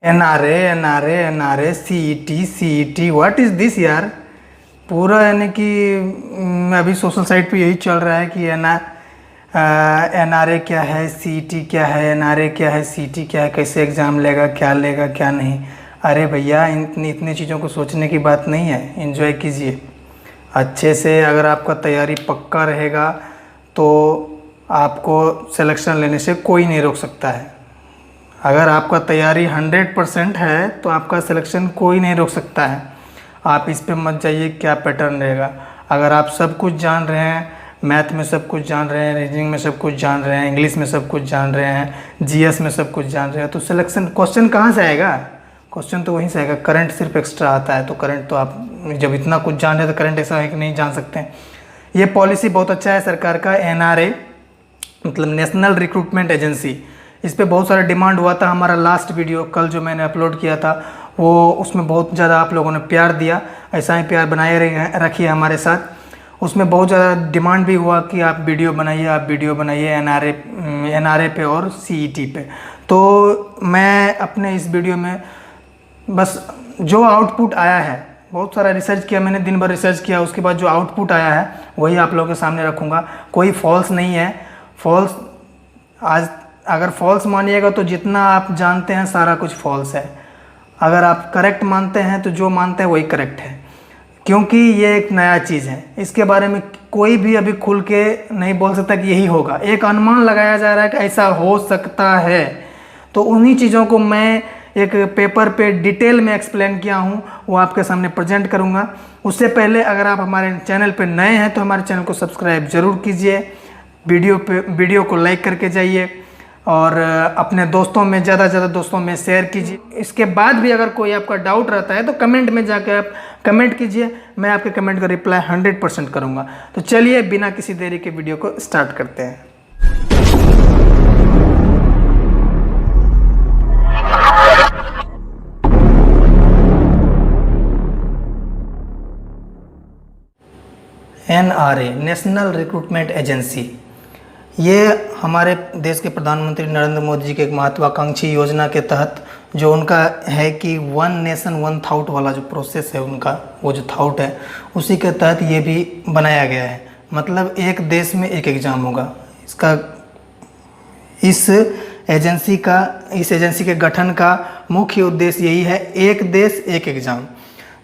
N R A CET what is this यार। पूरा यानी कि अभी सोशल साइट पे यही चल रहा है कि NRA क्या है, CET क्या है, NRA क्या है, CET क्या है, कैसे एग्ज़ाम लेगा क्या नहीं। अरे भैया इतनी चीज़ों को सोचने की बात नहीं है। एंजॉय कीजिए अच्छे से। अगर आपका तैयारी पक्का रहेगा तो आपको सिलेक्शन लेने से कोई नहीं रोक सकता है। अगर आपका तैयारी 100% है तो आपका सिलेक्शन कोई नहीं रोक सकता है। आप इस पे मत जाइए क्या पैटर्न रहेगा। अगर आप सब कुछ जान रहे हैं, मैथ में सब कुछ जान रहे हैं, रीजनिंग में सब कुछ जान रहे हैं, इंग्लिश में सब कुछ जान रहे हैं, GS में सब कुछ जान रहे हैं, तो सिलेक्शन क्वेश्चन कहाँ से आएगा? क्वेश्चन तो वहीं से आएगा। करंट सिर्फ एक्स्ट्रा आता है, तो करंट तो आप जब इतना कुछ जान रहे हैं तो करंट ऐसा है कि नहीं जान सकते हैं। ये पॉलिसी बहुत अच्छा है सरकार का। NRA मतलब नेशनल रिक्रूटमेंट एजेंसी, इस पर बहुत सारा डिमांड हुआ था। हमारा लास्ट वीडियो कल जो मैंने अपलोड किया था वो उसमें बहुत ज़्यादा आप लोगों ने प्यार दिया। ऐसा ही प्यार बनाए रखिए हमारे साथ। उसमें बहुत ज़्यादा डिमांड भी हुआ कि आप वीडियो बनाइए NRA पे और CET पे। तो मैं अपने इस वीडियो में बस जो आउटपुट आया है, बहुत सारा रिसर्च किया मैंने, दिन भर रिसर्च किया, उसके बाद जो आउटपुट आया है वही आप लोगों के सामने रखूँगा। कोई फॉल्स नहीं है। फॉल्स आज अगर फॉल्स मानिएगा तो जितना आप जानते हैं सारा कुछ फॉल्स है। अगर आप करेक्ट मानते हैं तो जो मानते हैं वही करेक्ट है, क्योंकि ये एक नया चीज़ है। इसके बारे में कोई भी अभी खुल के नहीं बोल सकता कि यही होगा। एक अनुमान लगाया जा रहा है कि ऐसा हो सकता है। तो उन्हीं चीज़ों को मैं एक पेपर पे डिटेल में एक्सप्लेन किया हूँ, वो आपके सामने प्रेजेंट करूँगा। उससे पहले अगर आप हमारे चैनल पे नए हैं तो हमारे चैनल को सब्सक्राइब ज़रूर कीजिए, वीडियो को लाइक करके जाइए और अपने दोस्तों में ज़्यादा से ज़्यादा दोस्तों में शेयर कीजिए। इसके बाद भी अगर कोई आपका डाउट रहता है तो कमेंट में जाकर आप कमेंट कीजिए, मैं आपके कमेंट का रिप्लाई 100% करूँगा। तो चलिए बिना किसी देरी के वीडियो को स्टार्ट करते हैं। NRA नेशनल रिक्रूटमेंट एजेंसी, ये हमारे देश के प्रधानमंत्री नरेंद्र मोदी जी के एक महत्वाकांक्षी योजना के तहत जो उनका है कि 1 नेशन 1 थाउट वाला जो प्रोसेस है उनका, वो जो थाउट है उसी के तहत ये भी बनाया गया है। मतलब एक देश में एक एग्ज़ाम होगा। इस एजेंसी के गठन का मुख्य उद्देश्य यही है, एक देश एक एग्ज़ाम।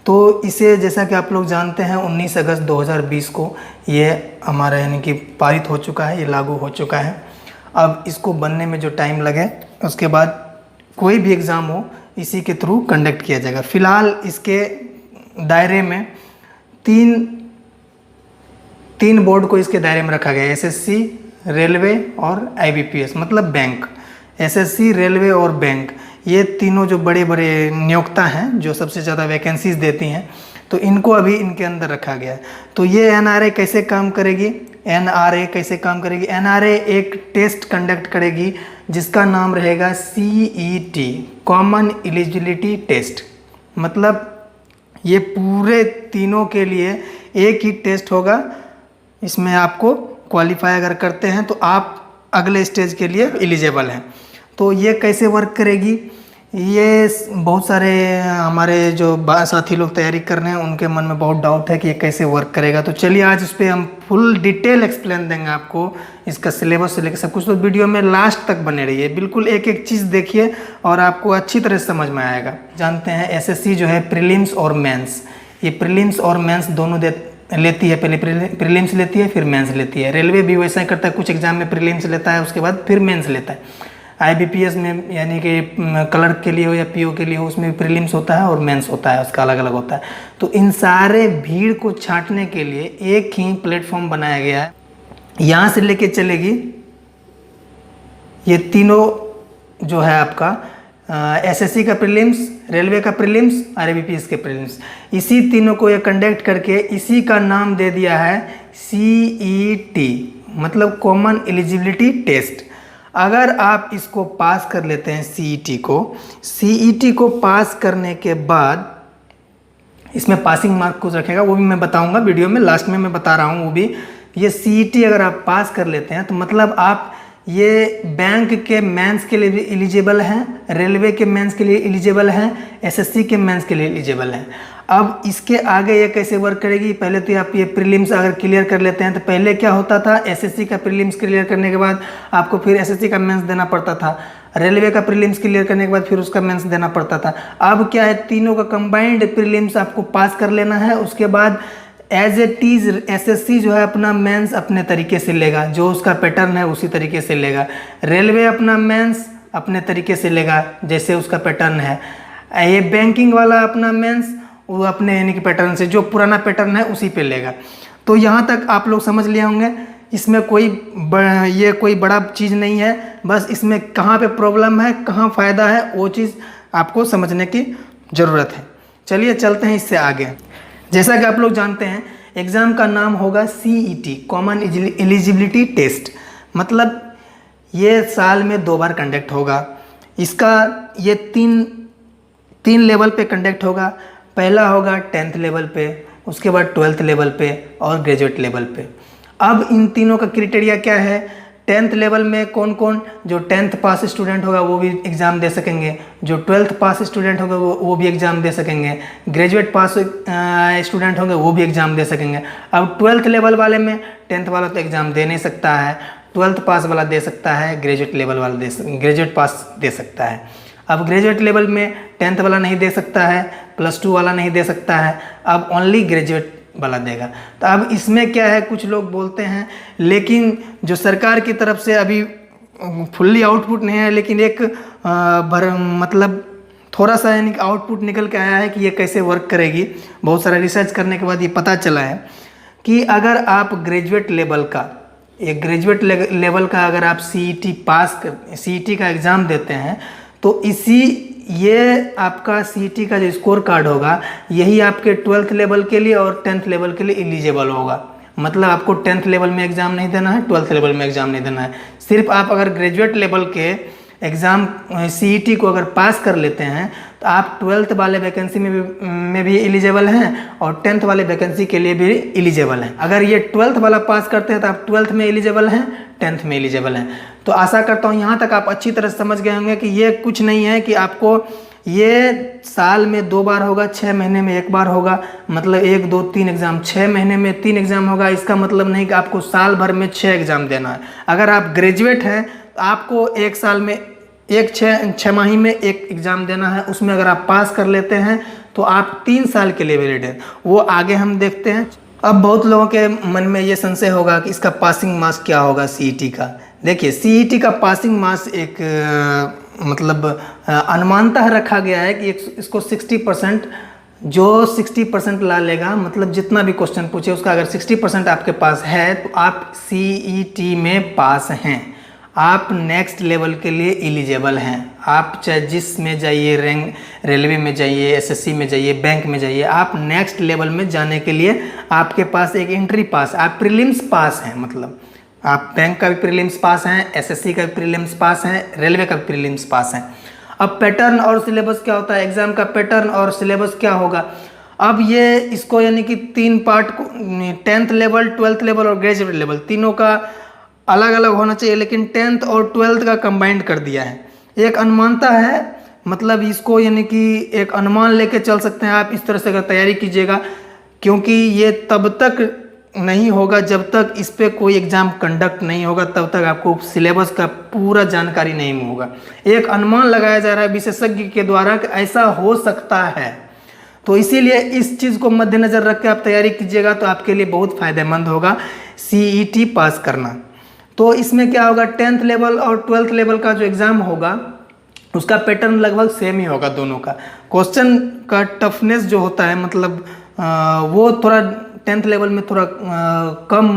तो इसे जैसा कि आप लोग जानते हैं 19 अगस्त 2020 को ये हमारा यानी कि पारित हो चुका है, ये लागू हो चुका है। अब इसको बनने में जो टाइम लगे उसके बाद कोई भी एग्ज़ाम हो इसी के थ्रू कंडक्ट किया जाएगा। फ़िलहाल इसके दायरे में तीन बोर्ड को इसके दायरे में रखा गया है, SSC, रेलवे और IBPS मतलब बैंक। SSC, रेलवे और बैंक, ये तीनों जो बड़े बड़े नियोक्ता हैं जो सबसे ज़्यादा वैकेंसीज देती हैं, तो इनको अभी इनके अंदर रखा गया है। तो ये NRA कैसे काम करेगी? NRA एक टेस्ट कंडक्ट करेगी जिसका नाम रहेगा CET, कॉमन एलिजिबिलिटी टेस्ट। मतलब ये पूरे तीनों के लिए एक ही टेस्ट होगा। इसमें आपको क्वालिफाई अगर करते हैं तो आप अगले स्टेज के लिए एलिजिबल हैं। तो ये कैसे वर्क करेगी, ये बहुत सारे हमारे जो साथी लोग तैयारी कर रहे हैं उनके मन में बहुत डाउट है कि ये कैसे वर्क करेगा। तो चलिए आज इस पर हम फुल डिटेल एक्सप्लेन देंगे आपको, इसका सिलेबस से लेकर सब कुछ। तो वीडियो में लास्ट तक बने रहिए, बिल्कुल एक एक चीज़ देखिए और आपको अच्छी तरह समझ में आएगा। जानते हैं SSC जो है प्रीलिम्स और मेंस, ये प्रीलिम्स और मेंस दोनों लेती है। पहले प्रीलिम्स लेती है फिर मेंस लेती है। रेलवे भी वैसा ही करता है, कुछ एग्जाम में प्रीलिम्स लेता है उसके बाद फिर मेंस लेता है। IBPS में यानी कि क्लर्क के लिए हो या PO के लिए हो, उसमें प्रीलिम्स होता है और मेंस होता है, उसका अलग अलग होता है। तो इन सारे भीड़ को छांटने के लिए एक ही प्लेटफॉर्म बनाया गया है। यहाँ से लेके चलेगी ये तीनों जो है आपका SSC का प्रीलिम्स, रेलवे का प्रीलिम्स और IBPS के प्रीलिम्स, इसी तीनों को ये कंडक्ट करके इसी का नाम दे दिया है CET मतलब कॉमन एलिजिबिलिटी टेस्ट। अगर आप इसको पास कर लेते हैं CET को पास करने के बाद इसमें पासिंग मार्क कुछ रखेगा, वो भी मैं बताऊंगा वीडियो में, लास्ट में मैं बता रहा हूँ वो भी। ये CET अगर आप पास कर लेते हैं तो मतलब आप ये बैंक के मेंस के लिए भी एलिजिबल हैं, रेलवे के मेंस के लिए एलिजिबल हैं, एसएससी के मेंस के लिए एलिजिबल हैं। अब इसके आगे ये कैसे वर्क करेगी, पहले तो आप ये प्रीलिम्स अगर क्लियर कर लेते हैं तो पहले क्या होता था, एसएससी का प्रीलिम्स क्लियर करने के बाद आपको फिर एसएससी का मेंस देना पड़ता था, रेलवे का प्रीलिम्स क्लियर करने के बाद फिर उसका मेंस देना पड़ता था। अब क्या है, तीनों का कंबाइंड प्रीलिम्स आपको पास कर लेना है, उसके बाद एज इट इज एसएससी जो है अपना मेंस अपने तरीके से लेगा, जो उसका पैटर्न है उसी तरीके से लेगा। रेलवे अपना मेंस अपने तरीके से लेगा जैसे उसका पैटर्न है। ये बैंकिंग वाला अपना मेंस वो अपने यानी कि पैटर्न से, जो पुराना पैटर्न है उसी पे लेगा। तो यहाँ तक आप लोग समझ लिए होंगे, इसमें ये कोई बड़ा चीज़ नहीं है, बस इसमें कहाँ पे प्रॉब्लम है, कहाँ फ़ायदा है, वो चीज़ आपको समझने की ज़रूरत है। चलिए चलते हैं इससे आगे। जैसा कि आप लोग जानते हैं, एग्ज़ाम का नाम होगा CET, कॉमन एलिजिबिलिटी टेस्ट। मतलब ये साल में 2 बार कंडक्ट होगा। इसका ये तीन लेवल पे कंडक्ट होगा। पहला होगा 10th लेवल पे, उसके बाद 12th लेवल पे और ग्रेजुएट लेवल पे। अब इन तीनों का क्राइटेरिया क्या है, 10th लेवल में कौन कौन, जो 10th पास स्टूडेंट होगा वो भी एग्ज़ाम दे सकेंगे, जो 12th पास स्टूडेंट होगा वो भी एग्ज़ाम दे सकेंगे, ग्रेजुएट पास स्टूडेंट होंगे वो भी एग्ज़ाम दे सकेंगे। अब 12th लेवल वाले में 10th वाला तो एग्ज़ाम दे नहीं सकता है, 12th पास वाला दे सकता है, ग्रेजुएट लेवल वाला ग्रेजुएट पास दे सकता है। अब ग्रेजुएट लेवल में 10th वाला नहीं दे सकता है, +2 वाला नहीं दे सकता है, अब ओनली ग्रेजुएट वाला देगा। तो अब इसमें क्या है, कुछ लोग बोलते हैं, लेकिन जो सरकार की तरफ से अभी फुल्ली आउटपुट नहीं है, लेकिन एक मतलब थोड़ा सा यानी कि आउटपुट निकल के आया है कि ये कैसे वर्क करेगी। बहुत सारा रिसर्च करने के बाद ये पता चला है कि अगर आप ग्रेजुएट लेवल का, एक ग्रेजुएट लेवल का अगर आप CET का एग्ज़ाम देते हैं तो ये आपका CET का जो स्कोर कार्ड होगा यही आपके 12th लेवल के लिए और 10th लेवल के लिए एलिजिबल होगा। मतलब आपको 10th लेवल में एग्ज़ाम नहीं देना है, 12th लेवल में एग्ज़ाम नहीं देना है। सिर्फ आप अगर ग्रेजुएट लेवल के एग्ज़ाम CET को अगर पास कर लेते हैं तो आप 12th वाले वैकेंसी में भी एलिजिबल हैं और 10th वाले वैकेंसी के लिए भी एलिजिबल हैं। अगर ये 12th वाला पास करते हैं तो आप 12th में एलिजिबल हैं, 10th में एलिजिबल हैं। तो आशा करता हूँ यहाँ तक आप अच्छी तरह समझ गए होंगे कि ये कुछ नहीं है कि आपको ये साल में 2 बार होगा, 6 महीने में 1 बार होगा। मतलब 1, 2, 3 एग्ज़ाम, 6 महीने में 3 एग्ज़ाम होगा। इसका मतलब नहीं कि आपको साल भर में 6 एग्ज़ाम देना है। अगर आप ग्रेजुएट हैं तो आपको 1 साल में 6 माही में 1 एग्ज़ाम देना है। उसमें अगर आप पास कर लेते हैं तो आप 3 साल के लिए वैलिड है। वो आगे हम देखते हैं। अब बहुत लोगों के मन में ये संशय होगा कि इसका पासिंग मार्क्स क्या होगा CET का। देखिए, CET का पासिंग मार्क्स एक मतलब अनुमानतः रखा गया है कि इसको 60%, जो 60% ला लेगा, मतलब जितना भी क्वेश्चन पूछे उसका अगर 60% आपके पास है तो आप CET में पास हैं, आप नेक्स्ट लेवल के लिए एलिजिबल हैं। आप चाहे जिस में जाइए, रेलवे में जाइए, SSC में जाइए, बैंक में जाइए, आप नेक्स्ट लेवल में जाने के लिए आपके पास एक एंट्री पास, आप प्रीलिम्स पास हैं। मतलब आप बैंक का भी प्रीलिम्स पास हैं, SSC का भी प्रीलिम्स पास हैं, रेलवे का भी प्रीलिम्स पास हैं। अब पैटर्न और सिलेबस क्या होता है, एग्ज़ाम का पैटर्न और सिलेबस क्या होगा। अब ये इसको यानी कि 3 पार्ट को, 10th लेवल, 12th लेवल और ग्रेजुएट लेवल, तीनों का अलग अलग होना चाहिए, लेकिन 10th और 12th का कंबाइंड कर दिया है। एक अनुमानता है, मतलब इसको यानी कि एक अनुमान लेके चल सकते हैं आप। इस तरह से अगर तैयारी कीजिएगा, क्योंकि ये तब तक नहीं होगा जब तक इस पर कोई एग्ज़ाम कंडक्ट नहीं होगा, तब तक आपको सिलेबस का पूरा जानकारी नहीं होगा। एक अनुमान लगाया जा रहा है विशेषज्ञ के द्वारा कि ऐसा हो सकता है, तो इसीलिए इस चीज़ को मद्देनज़र रख के आप तैयारी कीजिएगा तो आपके लिए बहुत फ़ायदेमंद होगा CET पास करना। तो इसमें क्या होगा, 10th लेवल और 12th लेवल का जो एग्ज़ाम होगा उसका पैटर्न लगभग सेम ही होगा दोनों का। क्वेश्चन का टफनेस जो होता है, मतलब वो थोड़ा 10th लेवल में थोड़ा कम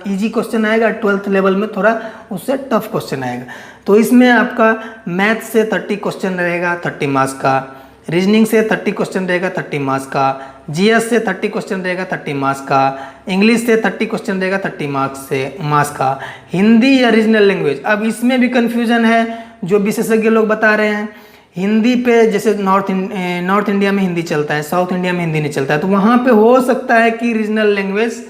इजी क्वेश्चन आएगा, 12th लेवल में थोड़ा उससे टफ क्वेश्चन आएगा। तो इसमें आपका मैथ से 30 क्वेश्चन रहेगा 30 मार्क्स का, रीजनिंग से 30 क्वेश्चन रहेगा 30 मार्क्स का, GS से 30 क्वेश्चन रहेगा 30 मार्क्स का, इंग्लिश से 30 क्वेश्चन रहेगा 30 मार्क्स का, हिंदी या रीजनल लैंग्वेज। अब इसमें भी कन्फ्यूजन है, जो विशेषज्ञ लोग बता रहे हैं हिंदी पे, जैसे नॉर्थ इंडिया में हिंदी चलता है, साउथ इंडिया में हिंदी नहीं चलता है, तो वहाँ पे हो सकता है कि रीजनल लैंग्वेज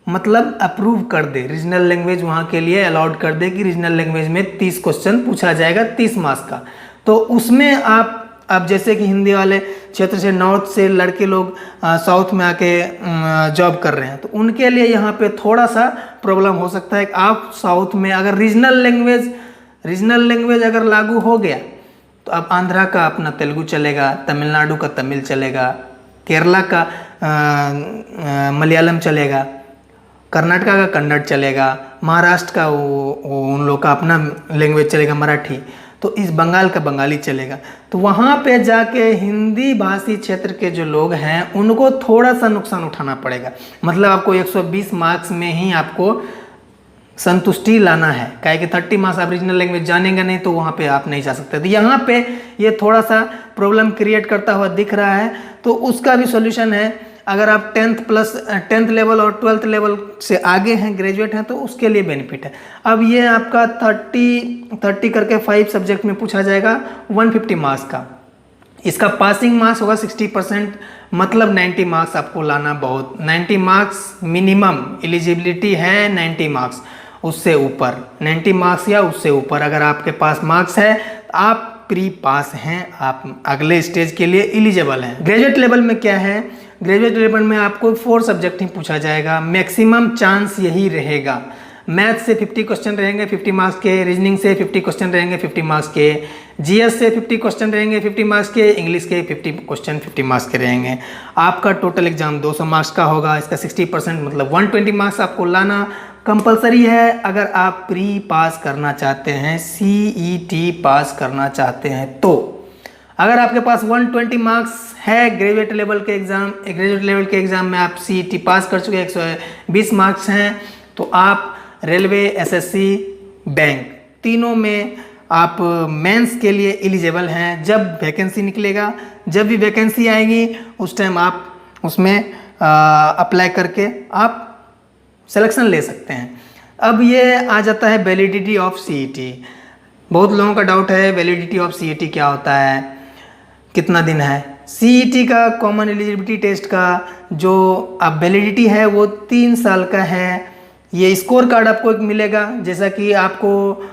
मतलब अप्रूव कर दे, रीजनल लैंग्वेज वहाँ के लिए अलाउड कर दे कि रीजनल लैंग्वेज में 30 क्वेश्चन पूछा जाएगा 30 मार्क्स का। तो उसमें आप अब जैसे कि हिंदी वाले क्षेत्र से, नॉर्थ से लड़के लोग साउथ में आके जॉब कर रहे हैं, तो उनके लिए यहाँ पे थोड़ा सा प्रॉब्लम हो सकता है कि आप साउथ में अगर रीजनल लैंग्वेज अगर लागू हो गया तो अब आंध्रा का अपना तेलुगु चलेगा, तमिलनाडु का तमिल चलेगा, केरला का मलयालम चलेगा, कर्नाटका का कन्नड़ चलेगा, महाराष्ट्र का उन लोग का अपना लैंग्वेज चलेगा मराठी, तो इस बंगाल का बंगाली चलेगा। तो वहाँ पे जाके हिंदी भाषी क्षेत्र के जो लोग हैं उनको थोड़ा सा नुकसान उठाना पड़ेगा। मतलब आपको 120 मार्क्स में ही आपको संतुष्टि लाना है, काहे कि 30 मार्क्स आप रीजनल लैंग्वेज जानेंगे नहीं तो वहाँ पे आप नहीं जा सकते। तो यहाँ पे ये थोड़ा सा प्रॉब्लम क्रिएट करता हुआ दिख रहा है। तो उसका भी सॉल्यूशन है, अगर आप 10th लेवल और 12th लेवल से आगे हैं, ग्रेजुएट हैं, तो उसके लिए बेनिफिट है। अब ये आपका 30 करके 5 सब्जेक्ट में पूछा जाएगा 150 मार्क्स का। इसका पासिंग मार्क्स होगा 60%, मतलब 90 मार्क्स आपको लाना बहुत, 90 मार्क्स मिनिमम एलिजिबिलिटी है, 90 मार्क्स उससे ऊपर, 90 मार्क्स या उससे ऊपर अगर आपके पास मार्क्स है तो आप प्री पास हैं, आप अगले स्टेज के लिए एलिजिबल हैं। ग्रेजुएट लेवल में क्या है, ग्रेजुएट लेवल में आपको 4 सब्जेक्ट ही पूछा जाएगा, मैक्सिमम चांस यही रहेगा। मैथ से 50 क्वेश्चन रहेंगे 50 मार्क्स के, रीजनिंग से 50 क्वेश्चन रहेंगे 50 मार्क्स के, जीएस से 50 क्वेश्चन रहेंगे 50 मार्क्स के, इंग्लिश के 50 क्वेश्चन 50 मार्क्स के रहेंगे। आपका टोटल एग्जाम 200 मार्क्स का होगा, इसका 60% मतलब 120 मार्क्स आपको लाना कंपलसरी है अगर आप प्री पास करना चाहते हैं, सीईटी पास करना चाहते हैं। तो अगर आपके पास 120 मार्क्स है ग्रेजुएट लेवल के एग्ज़ाम में आप सीईटी पास कर चुके, 120 मार्क्स हैं, तो आप रेलवे, एसएससी, बैंक तीनों में आप मेंस के लिए एलिजिबल हैं। जब वैकेंसी निकलेगा, जब भी वैकेंसी आएगी उस टाइम आप उसमें अप्लाई करके आप सिलेक्शन ले सकते हैं। अब ये आ जाता है वैलिडिटी ऑफ सीईटी। बहुत लोगों का डाउट है वैलिडिटी ऑफ सीईटी क्या होता है, कितना दिन है। सीईटी का कॉमन एलिजिबिलिटी टेस्ट का जो अब वैलिडिटी है वो 3 साल का है। ये स्कोर कार्ड आपको एक मिलेगा, जैसा कि आपको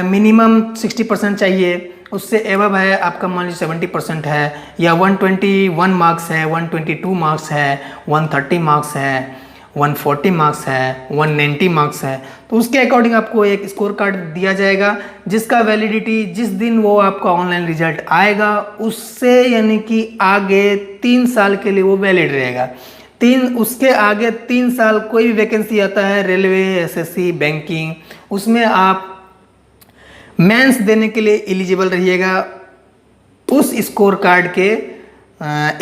मिनिमम 60% चाहिए, उससे एवब है आपका मान लीजिए 70% है, या 121 मार्क्स है, 122 मार्क्स है, 130 मार्क्स है, 140 मार्क्स है, 190 मार्क्स है, तो उसके अकॉर्डिंग आपको एक स्कोर कार्ड दिया जाएगा जिसका वैलिडिटी जिस दिन वो आपका ऑनलाइन रिजल्ट आएगा उससे यानी कि आगे 3 साल के लिए वो वैलिड रहेगा। उसके आगे 3 साल कोई भी वैकेंसी आता है रेलवे, एसएससी, बैंकिंग, उसमें आप मेंस देने के लिए एलिजिबल रहिएगा उस स्कोर कार्ड के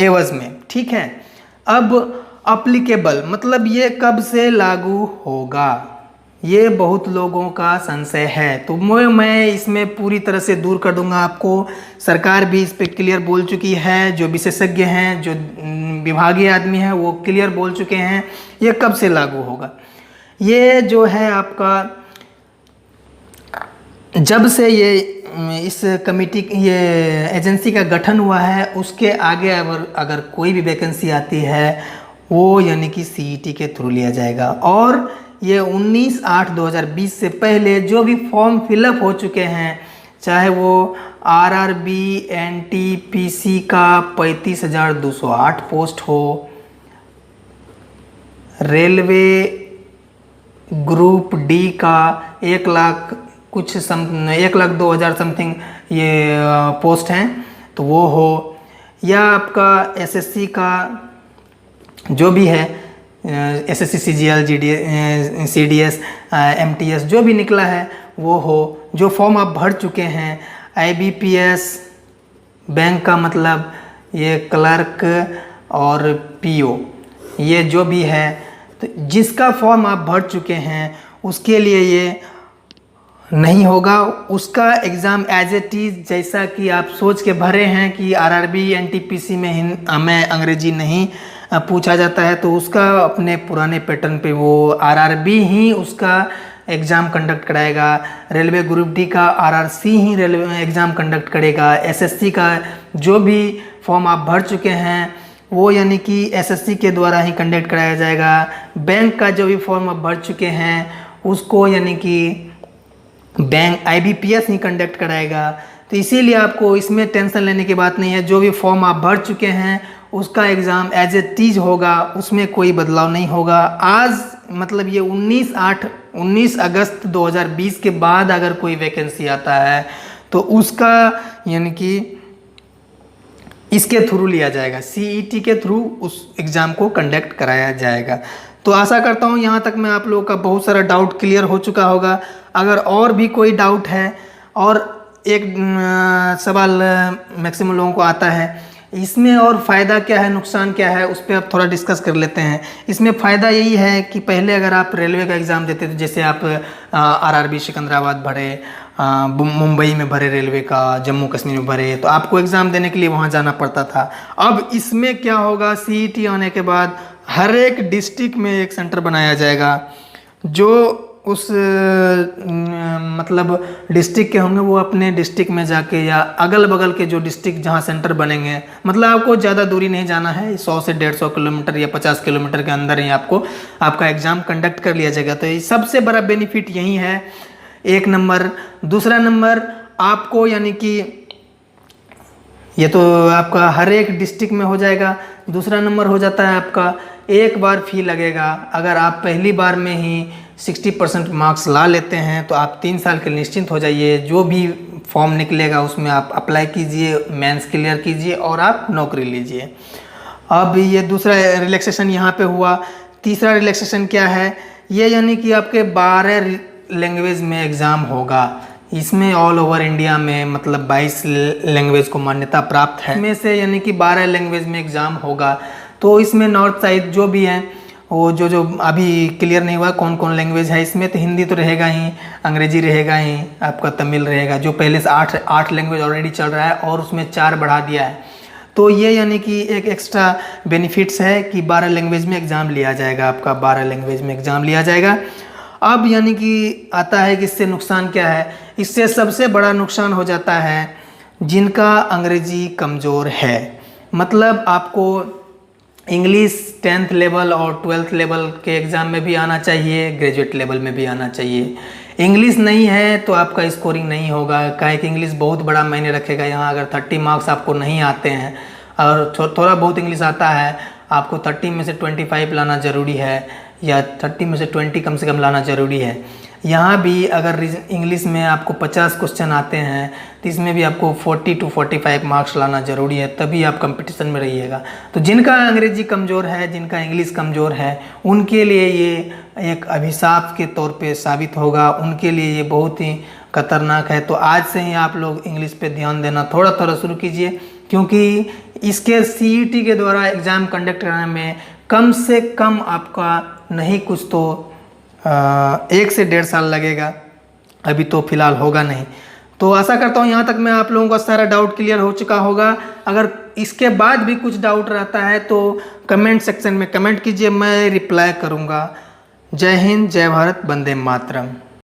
एवज में, ठीक है। अब अप्लीकेबल मतलब ये कब से लागू होगा, ये बहुत लोगों का संशय है, तो मैं इसमें पूरी तरह से दूर कर दूंगा आपको। सरकार भी इस पे क्लियर बोल चुकी है, जो विशेषज्ञ हैं, जो विभागीय आदमी हैं वो क्लियर बोल चुके हैं ये कब से लागू होगा। ये जो है आपका जब से ये इस कमेटी, ये एजेंसी का गठन हुआ है उसके आगे अगर कोई भी वैकेंसी आती है वो यानी कि सीईटी के थ्रू लिया जाएगा। और ये 19/8/2020 से पहले जो भी फॉर्म फिलअप हो चुके हैं, चाहे वो आरआरबी एनटीपीसी का 35,208 पोस्ट हो, रेलवे ग्रुप डी का 1,02,000 समथिंग ये पोस्ट हैं तो वो हो, या आपका एसएससी का जो भी है एसएससी सीजीएल सीडीएस एमटीएस जो भी निकला है वो हो, जो फॉर्म आप भर चुके हैं, आईबीपीएस बैंक का मतलब ये क्लर्क और पीओ ये जो भी है, तो जिसका फॉर्म आप भर चुके हैं उसके लिए ये नहीं होगा। उसका एग्ज़ाम एज इट इज़ जैसा कि आप सोच के भरे हैं कि आरआरबी एनटीपीसी में हमें अंग्रेजी नहीं पूछा जाता है, तो उसका अपने पुराने पैटर्न पे वो आरआरबी ही उसका एग्ज़ाम कंडक्ट कराएगा, रेलवे ग्रुप डी का आरआरसी ही रेलवे एग्ज़ाम कंडक्ट करेगा, एसएससी का जो भी फॉर्म आप भर चुके हैं वो यानी कि एसएससी के द्वारा ही कंडक्ट कराया जाएगा। बैंक का जो भी फॉर्म आप भर चुके हैं उसको यानी कि बैंक आईबीपीएस ही कंडक्ट कराएगा। तो इसीलिए आपको इसमें टेंशन लेने की बात नहीं है। जो भी फॉर्म आप भर चुके हैं उसका एग्ज़ाम एज इट इज होगा, उसमें कोई बदलाव नहीं होगा। आज मतलब ये 19 अगस्त 2020 के बाद अगर कोई वैकेंसी आता है तो उसका यानी कि इसके थ्रू लिया जाएगा, सीईटी के थ्रू उस एग्ज़ाम को कंडक्ट कराया जाएगा। तो आशा करता हूँ यहाँ तक मैं आप लोगों का बहुत सारा डाउट क्लियर हो चुका होगा। अगर और भी कोई डाउट है, और एक सवाल मैक्सिमम लोगों को आता है, इसमें और फ़ायदा क्या है नुकसान क्या है, उस पर आप थोड़ा डिस्कस कर लेते हैं। इसमें फ़ायदा यही है कि पहले अगर आप रेलवे का एग्ज़ाम देते थे, जैसे आप आरआरबी सिकंदराबाद भरे, मुंबई में भरे रेलवे का, जम्मू कश्मीर में भरे, तो आपको एग्ज़ाम देने के लिए वहाँ जाना पड़ता था। अब इसमें क्या होगा, सीईटी आने के बाद हर एक डिस्ट्रिक्ट में एक सेंटर बनाया जाएगा। जो उस मतलब डिस्ट्रिक्ट के होंगे वो अपने डिस्ट्रिक्ट में जाके, या अगल बगल के जो डिस्ट्रिक्ट जहाँ सेंटर बनेंगे, मतलब आपको ज़्यादा दूरी नहीं जाना है, 100 से 150 किलोमीटर या 50 किलोमीटर के अंदर ही आपका एग्ज़ाम कंडक्ट कर लिया जाएगा। तो ये सबसे बड़ा बेनिफिट यही है, एक नंबर। दूसरा नंबर आपको यानी कि ये तो आपका हर एक डिस्ट्रिक्ट में हो जाएगा। दूसरा नंबर हो जाता है आपका एक बार फी लगेगा। अगर आप पहली बार में ही 60% मार्क्स ला लेते हैं तो आप 3 साल के निश्चिंत हो जाइए। जो भी फॉर्म निकलेगा उसमें आप अप्लाई कीजिए, मेंस क्लियर कीजिए और आप नौकरी लीजिए। अब ये दूसरा रिलैक्सेशन यहाँ पे हुआ। तीसरा रिलैक्सेशन क्या है, ये यानी कि आपके 12 लैंग्वेज में एग्ज़ाम होगा। इसमें ऑल ओवर इंडिया में मतलब 22 लैंग्वेज को मान्यता प्राप्त है, इसमें से यानी कि 12 लैंग्वेज में एग्ज़ाम होगा। तो इसमें नॉर्थ साइड जो भी हैं वो जो अभी क्लियर नहीं हुआ कौन कौन लैंग्वेज है इसमें, तो हिंदी तो रहेगा ही, अंग्रेजी रहेगा ही, आपका तमिल रहेगा, जो पहले से 8 लैंग्वेज ऑलरेडी चल रहा है और उसमें 4 बढ़ा दिया है। तो ये यानी कि एक एक्स्ट्रा बेनिफिट्स है कि 12 लैंग्वेज में एग्ज़ाम लिया जाएगा, आपका 12 लैंग्वेज में एग्ज़ाम लिया जाएगा। अब यानी कि आता है कि इससे नुकसान क्या है। इससे सबसे बड़ा नुकसान हो जाता है जिनका अंग्रेजी कमज़ोर है, मतलब आपको इंग्लिश 10th लेवल और 12th लेवल के एग्ज़ाम में भी आना चाहिए, ग्रेजुएट लेवल में भी आना चाहिए। इंग्लिश नहीं है तो आपका स्कोरिंग नहीं होगा, काहे कि इंग्लिश बहुत बड़ा मायने रखेगा। यहाँ अगर 30 मार्क्स आपको नहीं आते हैं और थोड़ा बहुत इंग्लिश आता है, आपको 30 में से 25 लाना ज़रूरी है, या 30 में से 20 कम से कम लाना ज़रूरी है। यहाँ भी अगर इंग्लिश में आपको 50 क्वेश्चन आते हैं तो इसमें भी आपको 40 to 45 मार्क्स लाना ज़रूरी है, तभी आप कंपटीशन में रहिएगा। तो जिनका अंग्रेजी कमज़ोर है, जिनका इंग्लिश कमज़ोर है, उनके लिए ये एक अभिशाप के तौर पे साबित होगा, उनके लिए ये बहुत ही खतरनाक है। तो आज से ही आप लोग इंग्लिश पे ध्यान देना थोड़ा थोड़ा शुरू कीजिए, क्योंकि इसके सीईटी के द्वारा एग्ज़ाम कंडक्ट करने में कम से कम आपका नहीं कुछ तो 1 से 1.5 साल लगेगा, अभी तो फ़िलहाल होगा नहीं। तो आशा करता हूँ यहाँ तक मैं आप लोगों का सारा डाउट क्लियर हो चुका होगा। अगर इसके बाद भी कुछ डाउट रहता है तो कमेंट सेक्शन में कमेंट कीजिए, मैं रिप्लाई करूँगा। जय हिंद, जय भारत, वंदे मातरम।